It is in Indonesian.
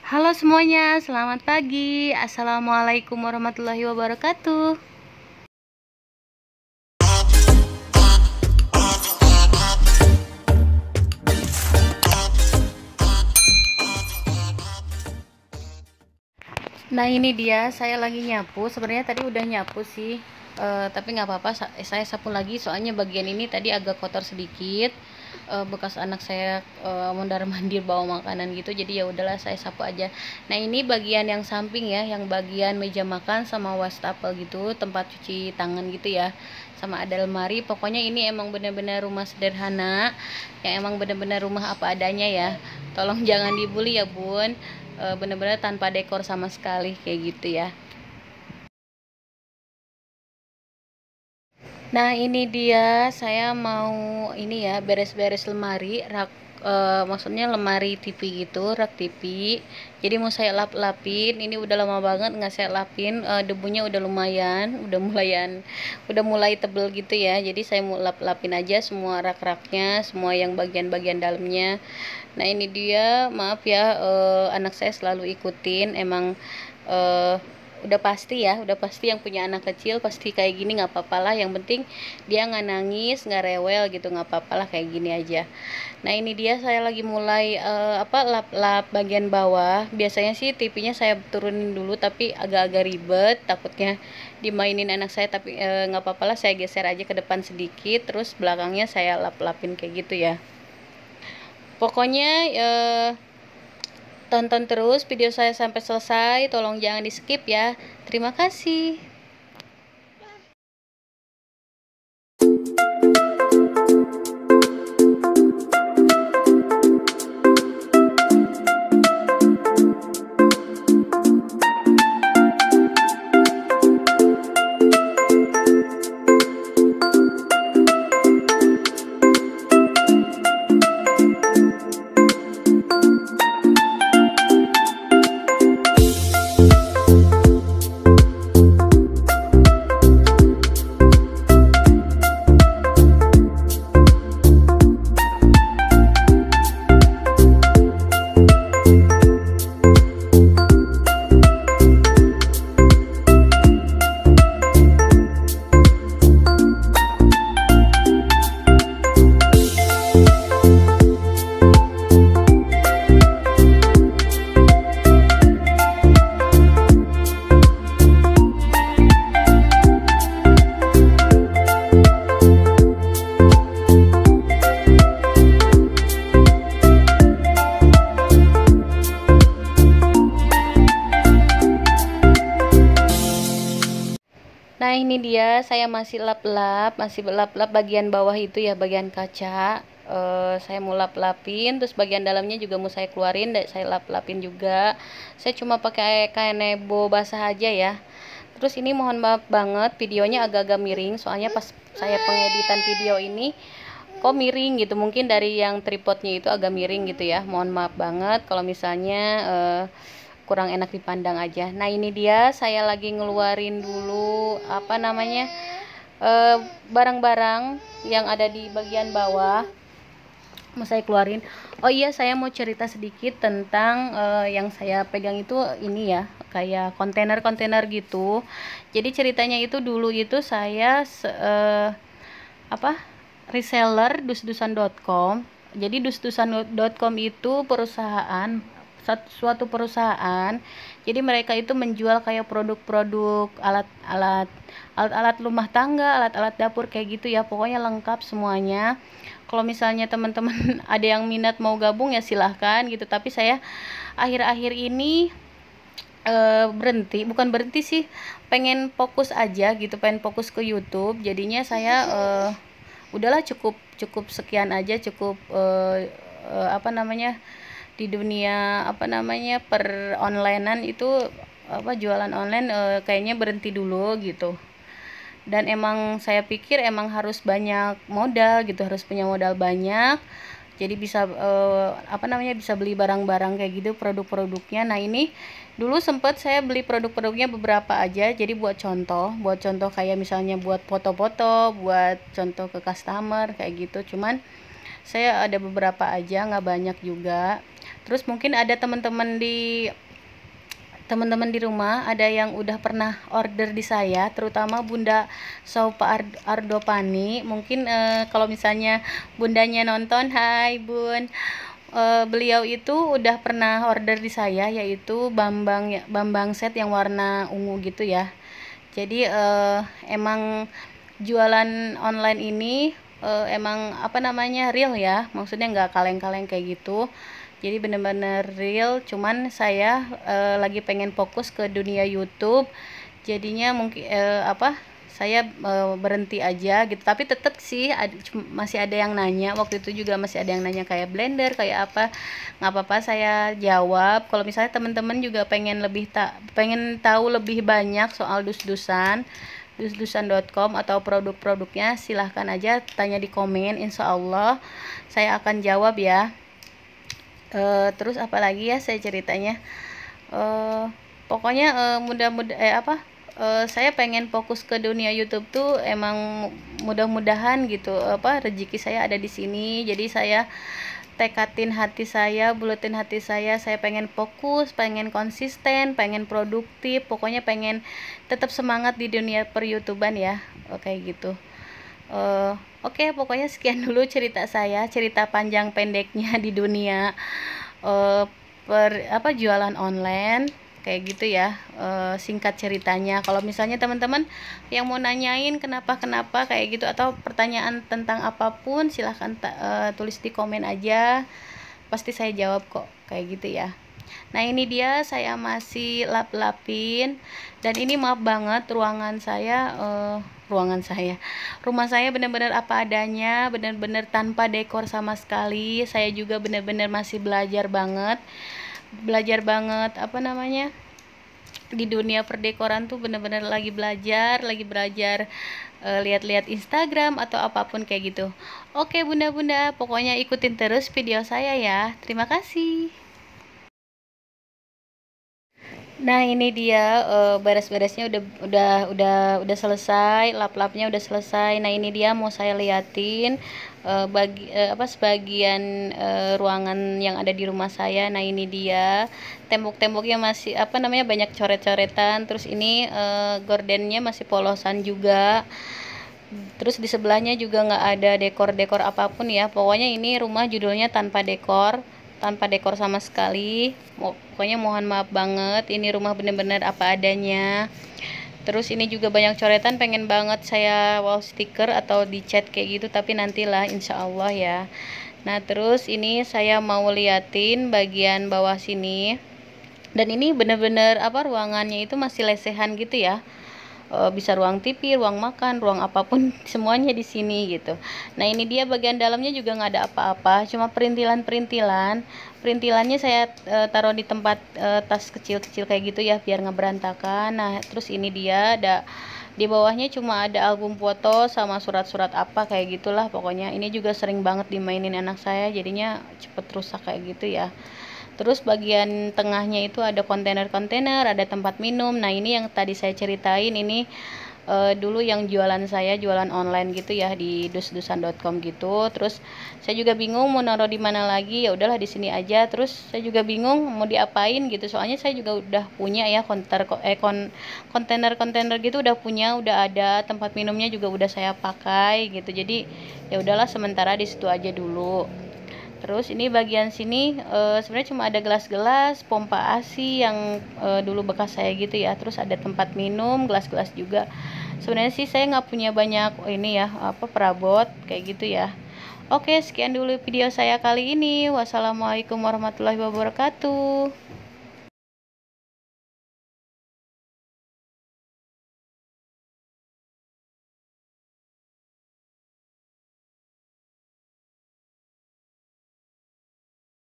Halo semuanya, selamat pagi. Assalamualaikum warahmatullahi wabarakatuh. Nah ini dia, saya lagi nyapu. Sebenarnya tadi udah nyapu sih, tapi nggak apa-apa. Saya sapu lagi, soalnya bagian ini tadi agak kotor sedikit. Bekas anak saya mondar mandir bawa makanan gitu, jadi ya udahlah saya sapu aja. Nah ini bagian yang samping ya, yang bagian meja makan sama wastafel gitu, tempat cuci tangan gitu ya, sama ada lemari. Pokoknya ini emang benar-benar rumah sederhana, yang emang benar-benar rumah apa adanya ya. Tolong jangan dibully ya bun, benar-benar tanpa dekor sama sekali kayak gitu ya. Nah ini dia, saya mau ini ya, beres-beres lemari rak, maksudnya lemari TV gitu, rak TV. Jadi mau saya lap-lapin. Ini udah lama banget nggak saya lapin, debunya udah lumayan, udah mulai tebel gitu ya. Jadi saya mau lap-lapin aja semua rak-raknya, semua yang bagian-bagian dalamnya. Nah ini dia, maaf ya, anak saya selalu ikutin. Emang udah pasti yang punya anak kecil pasti kayak gini, nggak apa-apa lah, yang penting dia nggak nangis, nggak rewel gitu, nggak apa-apa lah kayak gini aja. Nah ini dia, saya lagi mulai lap-lap bagian bawah. Biasanya sih TV-nya saya turunin dulu, tapi agak-agak ribet, takutnya dimainin anak saya, tapi nggak apa-apa lah, saya geser aja ke depan sedikit, terus belakangnya saya lap-lapin kayak gitu ya. Pokoknya tonton terus video saya sampai selesai, tolong jangan di skip ya. Terima kasih. Nah ini dia, saya masih lap-lap bagian bawah itu ya, bagian kaca. Saya mau lap-lapin, terus bagian dalamnya juga mau saya keluarin dan saya lap-lapin juga. Saya cuma pakai kain nebo basah aja ya. Terus ini mohon maaf banget, videonya agak-agak miring, soalnya pas saya pengeditan video ini kok miring gitu, mungkin dari yang tripodnya itu agak miring gitu ya. Mohon maaf banget kalau misalnya kurang enak dipandang aja. Nah ini dia, saya lagi ngeluarin dulu barang-barang yang ada di bagian bawah, mau saya keluarin. Oh iya, saya mau cerita sedikit tentang yang saya pegang itu, ini ya, kayak kontainer-kontainer gitu. Jadi ceritanya itu dulu itu saya reseller dus-dusan.com. Jadi dus-dusan.com itu suatu perusahaan. Jadi mereka itu menjual kayak produk-produk alat-alat rumah tangga, alat-alat dapur kayak gitu ya. Pokoknya lengkap semuanya. Kalau misalnya teman-teman ada yang minat mau gabung ya silahkan gitu. Tapi saya akhir-akhir ini bukan berhenti sih, pengen fokus aja gitu, pengen fokus ke YouTube. Jadinya saya udahlah, cukup sekian aja, cukup di dunia per onlinean itu, jualan online, kayaknya berhenti dulu gitu. Dan emang saya pikir emang harus banyak modal gitu, harus punya modal banyak, jadi bisa bisa beli barang-barang kayak gitu, produk-produknya. Nah ini dulu sempat saya beli produk-produknya beberapa aja, jadi buat contoh kayak misalnya buat foto-foto, buat contoh ke customer kayak gitu. Cuman saya ada beberapa aja, nggak banyak juga. Terus mungkin ada teman-teman di rumah ada yang udah pernah order di saya, terutama Bunda Saupa Ardopani. Mungkin kalau misalnya bundanya nonton, hai Bun. Beliau itu udah pernah order di saya, yaitu Bambang set yang warna ungu gitu ya. Jadi emang jualan online ini emang apa namanya, real ya, maksudnya nggak kaleng-kaleng kayak gitu. Jadi bener-bener real, cuman saya lagi pengen fokus ke dunia YouTube, jadinya mungkin saya berhenti aja gitu. Tapi tetap sih masih ada yang nanya, waktu itu juga masih ada yang nanya kayak blender kayak apa, nggak apa-apa saya jawab. Kalau misalnya teman-teman juga pengen tahu lebih banyak soal dusdusan.com atau produk-produknya, silahkan aja tanya di komen, insya Allah saya akan jawab ya. Terus apalagi ya saya ceritanya, pokoknya saya pengen fokus ke dunia YouTube tuh, emang mudah-mudahan gitu rezeki saya ada di sini. Jadi saya tekatin hati saya, buletin hati saya pengen fokus, pengen konsisten, pengen produktif, pokoknya pengen tetap semangat di dunia per-YouTuban ya, kayak gitu. Oke, pokoknya sekian dulu cerita saya, cerita panjang pendeknya di dunia jualan online kayak gitu ya. Singkat ceritanya, kalau misalnya teman-teman yang mau nanyain kenapa kayak gitu atau pertanyaan tentang apapun, silahkan tulis di komen aja, pasti saya jawab kok, kayak gitu ya. Nah ini dia saya masih lap-lapin, dan ini maaf banget rumah saya benar-benar apa adanya, benar-benar tanpa dekor sama sekali. Saya juga benar-benar masih belajar banget apa namanya, di dunia perdekoran tuh benar-benar lagi belajar lihat-lihat Instagram atau apapun kayak gitu. Oke bunda-bunda, pokoknya ikutin terus video saya ya. Terima kasih. Nah ini dia beres-beresnya udah selesai, lap-lapnya udah selesai. Nah ini dia mau saya liatin sebagian ruangan yang ada di rumah saya. Nah ini dia tembok-temboknya masih banyak coret-coretan. Terus ini gordennya masih polosan juga. Terus di sebelahnya juga nggak ada dekor-dekor apapun ya. Pokoknya ini rumah judulnya tanpa dekor sama sekali. Pokoknya mohon maaf banget, ini rumah bener-bener apa adanya. Terus ini juga banyak coretan, pengen banget saya wall stiker atau dicat kayak gitu, tapi nantilah insya Allah ya. Nah terus ini saya mau liatin bagian bawah sini, dan ini bener-bener ruangannya itu masih lesehan gitu ya. Bisa ruang TV, ruang makan, ruang apapun semuanya di sini gitu. Nah ini dia bagian dalamnya juga nggak ada apa-apa, cuma perintilannya saya taruh di tempat tas kecil-kecil kayak gitu ya, biar nggak berantakan. Nah terus ini dia ada di bawahnya cuma ada album foto sama surat-surat apa kayak gitulah. Pokoknya ini juga sering banget dimainin anak saya, jadinya cepet rusak kayak gitu ya. Terus bagian tengahnya itu ada kontainer-kontainer, ada tempat minum. Nah ini yang tadi saya ceritain, ini dulu yang jualan online gitu ya, di dusdusan.com gitu. Terus saya juga bingung mau naruh di mana lagi, ya udahlah di sini aja. Terus saya juga bingung mau diapain gitu, soalnya saya juga udah punya ya kontainer-kontainer gitu, udah ada tempat minumnya juga udah saya pakai gitu. Jadi ya udahlah sementara di situ aja dulu. Terus ini bagian sini sebenarnya cuma ada gelas-gelas pompa ASI yang dulu bekas saya gitu ya. Terus ada tempat minum, gelas-gelas juga. Sebenarnya sih saya nggak punya banyak ini ya, perabot kayak gitu ya. Oke, sekian dulu video saya kali ini. Wassalamualaikum warahmatullahi wabarakatuh.